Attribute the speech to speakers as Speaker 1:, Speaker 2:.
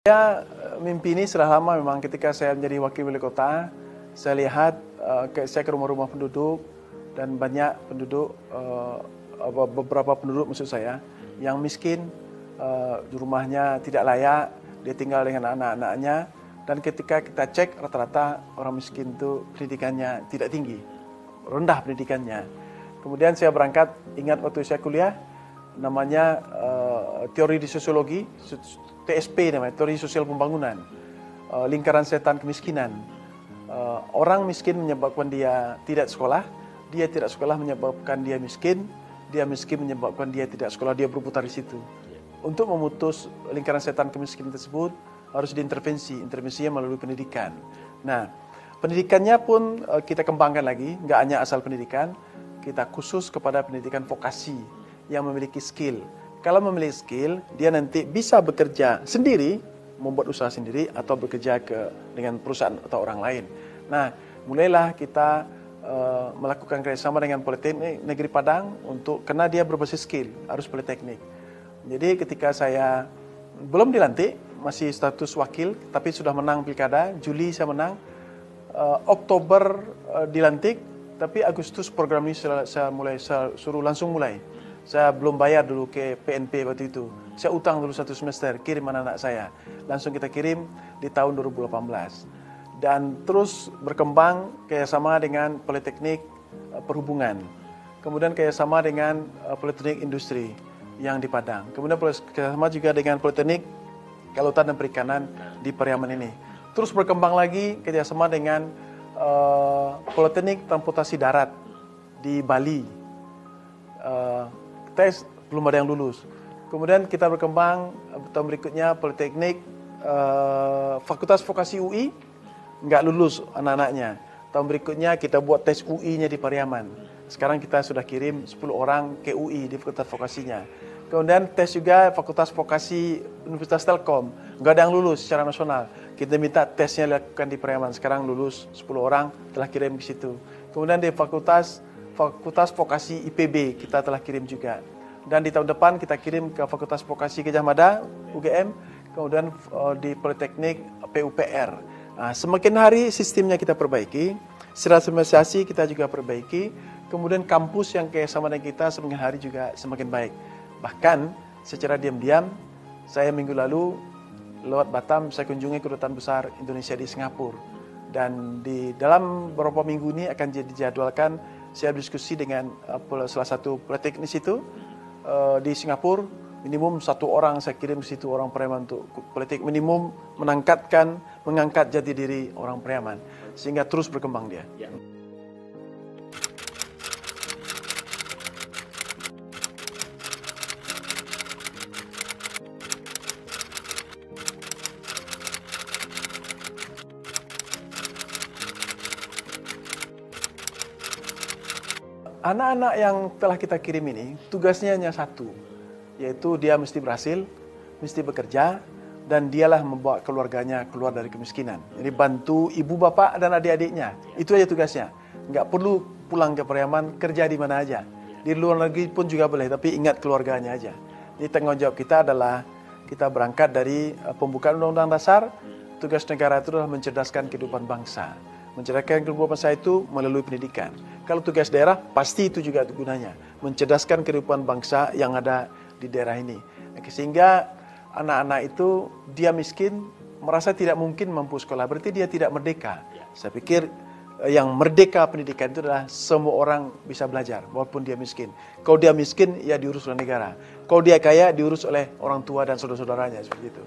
Speaker 1: Saya mimpi ini sudah lama memang. Ketika saya menjadi wakil wali kota, saya lihat saya ke rumah-rumah penduduk dan banyak penduduk, beberapa penduduk maksud saya, yang miskin, rumahnya tidak layak, dia tinggal dengan anak-anaknya, dan ketika kita cek rata-rata orang miskin itu pendidikannya tidak tinggi, rendah pendidikannya. Kemudian saya berangkat, ingat waktu saya kuliah, namanya teori di sosiologi, TSP namanya, teori sosial pembangunan, lingkaran setan kemiskinan. Orang miskin menyebabkan dia tidak sekolah, dia tidak sekolah menyebabkan dia miskin menyebabkan dia tidak sekolah, dia berputar di situ. Untuk memutus lingkaran setan kemiskinan tersebut harus intervensinya melalui pendidikan. Nah, pendidikannya pun kita kembangkan lagi, nggak hanya asal pendidikan, kita khusus kepada pendidikan vokasi yang memiliki skill. Kalau memiliki skill, dia nanti bisa bekerja sendiri, membuat usaha sendiri, atau bekerja dengan perusahaan atau orang lain. Nah, mulailah kita melakukan kerjasama dengan Politeknik Negeri Padang karena dia berbasis skill, harus politeknik. Jadi ketika saya belum dilantik, masih status wakil, tapi sudah menang pilkada, Juli saya menang, Oktober dilantik, tapi Agustus program ini saya suruh langsung mulai. Saya belum bayar dulu ke PNP waktu itu. Saya utang dulu 1 semester, kirim anak-anak saya. Langsung kita kirim di tahun 2018. Dan terus berkembang kerjasama dengan Politeknik Perhubungan. Kemudian kerjasama dengan Politeknik Industri yang di Padang. Kemudian kerjasama juga dengan Politeknik Kelautan dan Perikanan di Pariaman ini. Terus berkembang lagi kerjasama dengan Politeknik Transportasi Darat di Bali. Tes belum ada yang lulus. Kemudian kita berkembang tahun berikutnya Politeknik Fakultas Vokasi UI nggak lulus anak-anaknya. Tahun berikutnya kita buat tes UI-nya di Pariaman. Sekarang kita sudah kirim 10 orang ke UI di Fakultas Vokasinya. Kemudian tes juga Fakultas Vokasi Universitas Telkom, nggak ada yang lulus secara nasional. Kita minta tesnya dilakukan di Pariaman. Sekarang lulus 10 orang, telah kirim ke situ. Kemudian di Fakultas Vokasi IPB kita telah kirim juga. Dan di tahun depan kita kirim ke Fakultas Vokasi Gadjah Mada, UGM, kemudian di Politeknik PUPR. Nah, semakin hari sistemnya kita perbaiki, sertifikasi kita juga perbaiki, kemudian kampus yang kerjasama dengan kita semakin hari juga semakin baik. Bahkan secara diam-diam, saya minggu lalu lewat Batam, saya kunjungi kedutaan besar Indonesia di Singapura. Dan di dalam beberapa minggu ini akan dijadwalkan saya diskusi dengan salah satu politeknis itu di Singapura. Minimum 1 orang saya kirim ke situ, orang Pariaman, untuk politik minimum mengangkat jati diri orang Pariaman sehingga terus berkembang dia. Ya. Anak-anak yang telah kita kirim ini tugasnya hanya satu, yaitu dia mesti berhasil, mesti bekerja, dan dialah membawa keluarganya keluar dari kemiskinan. Jadi bantu ibu bapak dan adik-adiknya, itu aja tugasnya. Nggak perlu pulang ke Pariaman, kerja di mana aja. Di luar negeri pun juga boleh, tapi ingat keluarganya aja. Jadi tanggung jawab kita adalah kita berangkat dari pembukaan Undang-Undang Dasar, tugas negara itu adalah mencerdaskan kehidupan bangsa. Mencerdaskan kehidupan bangsa itu melalui pendidikan. Kalau tugas daerah, pasti itu juga gunanya. Mencerdaskan kehidupan bangsa yang ada di daerah ini. Sehingga anak-anak itu, dia miskin, merasa tidak mungkin mampu sekolah. Berarti dia tidak merdeka. Saya pikir yang merdeka pendidikan itu adalah semua orang bisa belajar, walaupun dia miskin. Kalau dia miskin, ya diurus oleh negara. Kalau dia kaya, diurus oleh orang tua dan saudara-saudaranya, seperti itu.